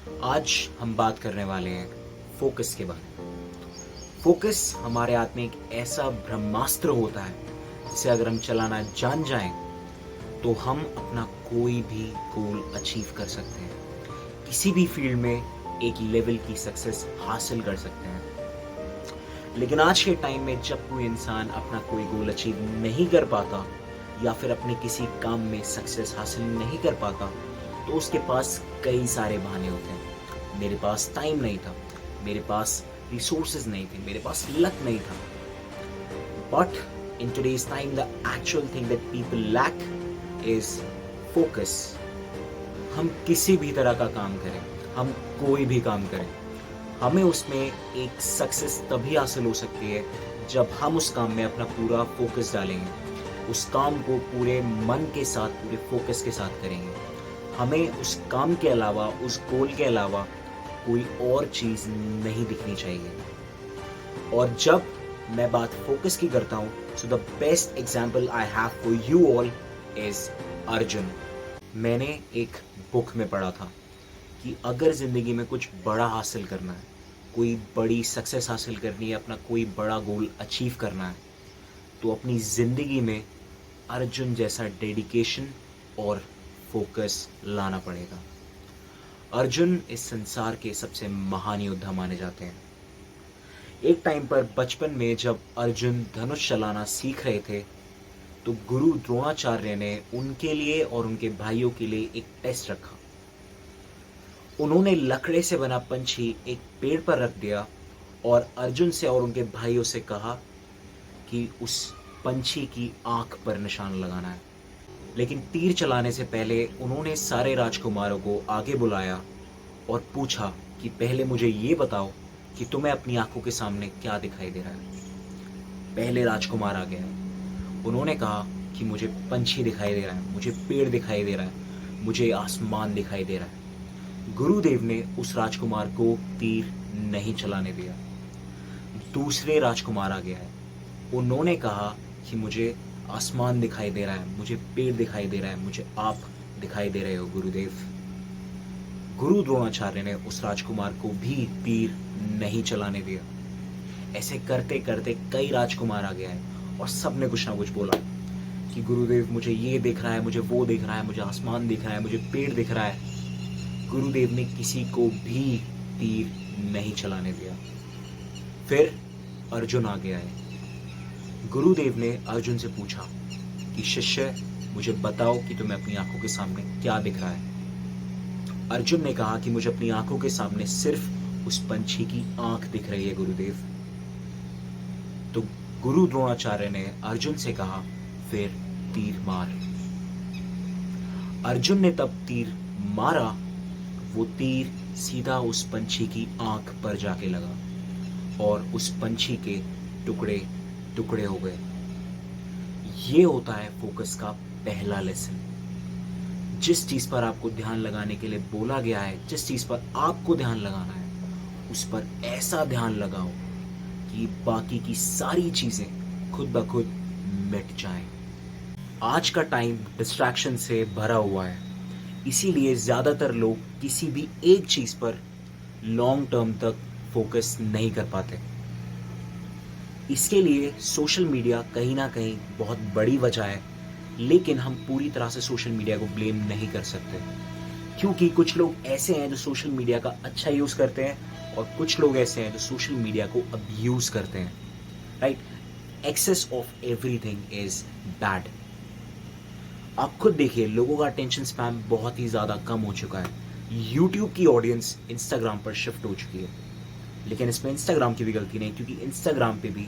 आज हम बात करने वाले हैं फोकस के बारे में। फोकस हमारे हाथ में एक ऐसा ब्रह्मास्त्र होता है जिसे अगर हम चलाना जान जाएं तो हम अपना कोई भी गोल अचीव कर सकते हैं, किसी भी फील्ड में एक लेवल की सक्सेस हासिल कर सकते हैं। लेकिन आज के टाइम में जब कोई इंसान अपना कोई गोल अचीव नहीं कर पाता या फिर अपने किसी काम में सक्सेस हासिल नहीं कर पाता तो उसके पास कई सारे बहाने होते हैं। मेरे पास टाइम नहीं था, मेरे पास रिसोर्सेज नहीं थे, मेरे पास लक नहीं था। But in today's time the actual thing that people lack is focus. हम किसी भी तरह का काम करें, हम कोई भी काम करें, हमें उसमें एक सक्सेस तभी हासिल हो सकती है जब हम उस काम में अपना पूरा फोकस डालेंगे, उस काम को पूरे मन के साथ, पूरे फोकस के साथ करेंगे। हमें उस काम के अलावा, उस गोल के अलावा कोई और चीज़ नहीं दिखनी चाहिए। और जब मैं बात फोकस की करता हूँ, so the best example I have for you all is Arjun. मैंने एक बुक में पढ़ा था कि अगर ज़िंदगी में कुछ बड़ा हासिल करना है, कोई बड़ी सक्सेस हासिल करनी है, अपना कोई बड़ा गोल अचीव करना है, तो अपनी ज़िंदगी में अर्जुन जैसा डेडिकेशन और फोकस लाना पड़ेगा। अर्जुन इस संसार के सबसे महान योद्धा माने जाते हैं। एक टाइम पर बचपन में जब अर्जुन धनुष चलाना सीख रहे थे तो गुरु द्रोणाचार्य ने उनके लिए और उनके भाइयों के लिए एक टेस्ट रखा। उन्होंने लकड़े से बना पंछी एक पेड़ पर रख दिया और अर्जुन से और उनके भाइयों से कहा कि उस पंछी की आंख पर निशान लगाना है। लेकिन तीर चलाने से पहले उन्होंने सारे राजकुमारों को आगे बुलाया और पूछा कि पहले मुझे ये बताओ कि तुम्हें अपनी आंखों के सामने क्या दिखाई दे रहा है। पहले राजकुमार आ गया। उन्होंने कहा कि मुझे पंछी दिखाई दे रहा है, मुझे पेड़ दिखाई दे रहा है, मुझे आसमान दिखाई दे रहा है। गुरुदेव ने उस राजकुमार को तीर नहीं चलाने दिया। दूसरे राजकुमार आ गया है। उन्होंने कहा कि मुझे आसमान दिखाई दे रहा है, मुझे पेड़ दिखाई दे रहा है, मुझे आप दिखाई दे रहे हो गुरुदेव। गुरु द्रोणाचार्य ने उस राजकुमार को भी तीर नहीं चलाने दिया। ऐसे करते करते कई राजकुमार आ गया है और सब ने कुछ ना कुछ बोला कि गुरुदेव मुझे ये दिख रहा है, मुझे वो दिख रहा है, मुझे आसमान दिख रहा है, मुझे पेड़ दिख रहा है। गुरुदेव ने किसी को भी तीर नहीं चलाने दिया। फिर अर्जुन आ गया है। गुरुदेव ने अर्जुन से पूछा कि शिष्य मुझे बताओ कि तुम्हें अपनी आंखों के सामने क्या दिख रहा है। अर्जुन ने कहा कि मुझे अपनी आंखों के सामने सिर्फ उस पंछी की आंख दिख रही है गुरुदेव। तो गुरु द्रोणाचार्य ने अर्जुन से कहा फिर तीर मार। अर्जुन ने तब तीर मारा। वो तीर सीधा उस पंछी की आंख पर जाके लगा और उस पंछी के टुकड़े टुकड़े हो गए। ये होता है फोकस का पहला लेसन। जिस चीज पर आपको ध्यान लगाने के लिए बोला गया है, जिस चीज पर आपको ध्यान लगाना है, उस पर ऐसा ध्यान लगाओ कि बाकी की सारी चीजें खुद ब खुद मिट जाएं। आज का टाइम डिस्ट्रैक्शन से भरा हुआ है, इसीलिए ज्यादातर लोग किसी भी एक चीज पर लॉन्ग टर्म तक फोकस नहीं कर पाते। इसके लिए सोशल मीडिया कहीं ना कहीं बहुत बड़ी वजह है, लेकिन हम पूरी तरह से सोशल मीडिया को ब्लेम नहीं कर सकते, क्योंकि कुछ लोग ऐसे हैं जो सोशल मीडिया का अच्छा यूज करते हैं और कुछ लोग ऐसे हैं जो सोशल मीडिया को अब्यूज करते हैं। Right? Excess of everything is bad. आप खुद देखिए, लोगों का अटेंशन स्पैम बहुत ही ज्यादा कम हो चुका है। यूट्यूब की ऑडियंस इंस्टाग्राम पर शिफ्ट हो चुकी है, लेकिन इसमें इंस्टाग्राम की भी गलती नहीं, क्योंकि इंस्टाग्राम पे भी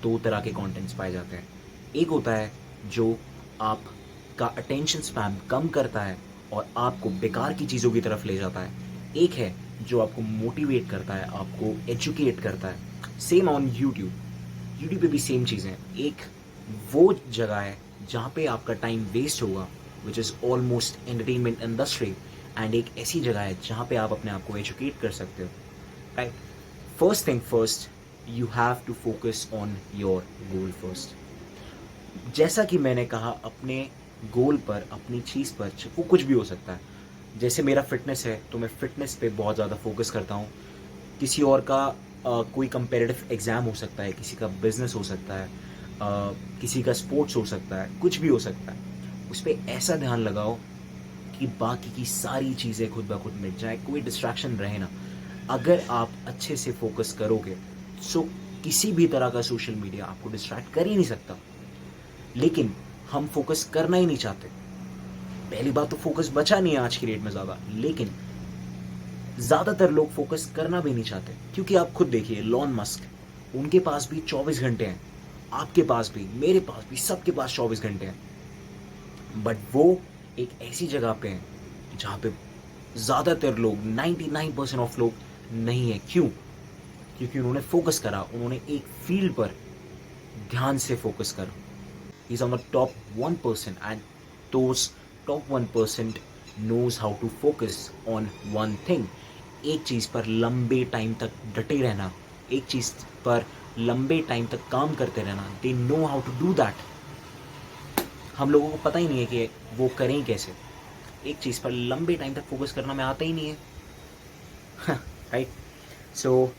दो तरह के कंटेंट्स पाए जाते हैं। एक होता है जो आपका अटेंशन स्पैम कम करता है और आपको बेकार की चीज़ों की तरफ ले जाता है। एक है जो आपको मोटिवेट करता है, आपको एजुकेट करता है। Same on YouTube. यूट्यूब पे भी सेम चीज़ें। एक वो जगह है जहाँ पे आपका टाइम वेस्ट होगा, which is almost entertainment industry, and एक ऐसी जगह है जहाँ पे आप अपने आप को एजुकेट कर सकते हो। Right? First thing first, you have to focus on your goal first. जैसा कि मैंने कहा, अपने गोल पर, अपनी चीज़ पर, वो कुछ भी हो सकता है। जैसे मेरा फिटनेस है तो मैं फिटनेस पे बहुत ज़्यादा फोकस करता हूँ। किसी और का कोई कंपेरेटिव एग्ज़ाम हो सकता है, किसी का बिजनेस हो सकता है, किसी का स्पोर्ट्स हो सकता है, कुछ भी हो सकता है। उस पर ऐसा ध्यान लगाओ कि बाकी की सारी चीज़ें खुद ब खुद मिट जाए, कोई डिस्ट्रैक्शन रहे ना। अगर आप अच्छे से फोकस करोगे सो किसी भी तरह का सोशल मीडिया आपको डिस्ट्रैक्ट कर ही नहीं सकता। लेकिन हम फोकस करना ही नहीं चाहते। पहली बात तो फोकस बचा नहीं है आज की डेट में ज़्यादा, लेकिन ज़्यादातर लोग फोकस करना भी नहीं चाहते। क्योंकि आप खुद देखिए लॉन मस्क, उनके पास भी 24 घंटे हैं, आपके पास भी, मेरे पास भी, सबके पास 24 घंटे हैं। बट वो एक ऐसी जगह पे हैं जहाँ पे ज़्यादातर लोग 99% ऑफ लोग नहीं है। क्यों? क्योंकि उन्होंने फोकस करा, उन्होंने एक फील्ड पर ध्यान से फोकस करा। He's on the top 1% and those top 1% knows how to focus on one thing. एक चीज़ पर लंबे टाइम तक डटे रहना, एक चीज़ पर लंबे टाइम तक काम करते रहना, they know how to do that. हम लोगों को पता ही नहीं है कि वो करें कैसे। एक चीज़ पर लंबे टाइम तक फोकस करना में आता ही नहीं है। Right? So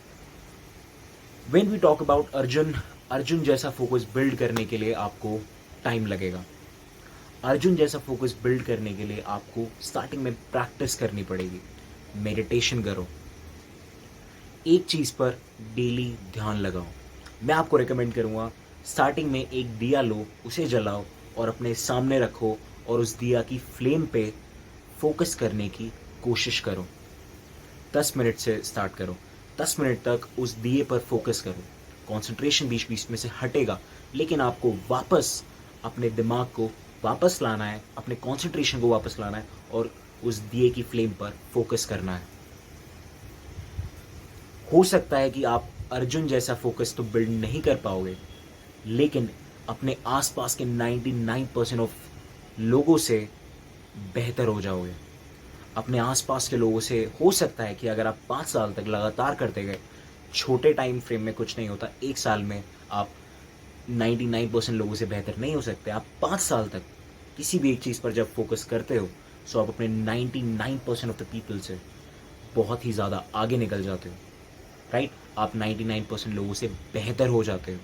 when we talk about Arjun, Arjun जैसा फोकस बिल्ड करने के लिए आपको टाइम लगेगा। अर्जुन जैसा फोकस बिल्ड करने के लिए आपको स्टार्टिंग में प्रैक्टिस करनी पड़ेगी। मेडिटेशन करो, एक चीज़ पर डेली ध्यान लगाओ। मैं आपको रिकमेंड करूँगा स्टार्टिंग में एक दिया लो, उसे जलाओ और अपने सामने रखो और उस दिया की फ्लेम पे फोकस करने की कोशिश करो। 10 मिनट से स्टार्ट करो, 10 मिनट तक उस दिए पर फोकस करो। कंसंट्रेशन बीच बीच में से हटेगा, लेकिन आपको वापस अपने दिमाग को वापस लाना है, अपने कंसंट्रेशन को वापस लाना है और उस दिए की फ्लेम पर फोकस करना है। हो सकता है कि आप अर्जुन जैसा फोकस तो बिल्ड नहीं कर पाओगे, लेकिन अपने आसपास के 99% ऑफ लोगों से बेहतर हो जाओगे। अपने आसपास के लोगों से हो सकता है कि अगर आप 5 साल तक लगातार करते गए, छोटे टाइम फ्रेम में कुछ नहीं होता, 1 साल में आप 99% लोगों से बेहतर नहीं हो सकते। आप 5 साल तक किसी भी एक चीज़ पर जब फोकस करते हो सो आप अपने 99% ऑफ द पीपल से बहुत ही ज़्यादा आगे निकल जाते हो। राइट? आप 99% लोगों से बेहतर हो जाते हो।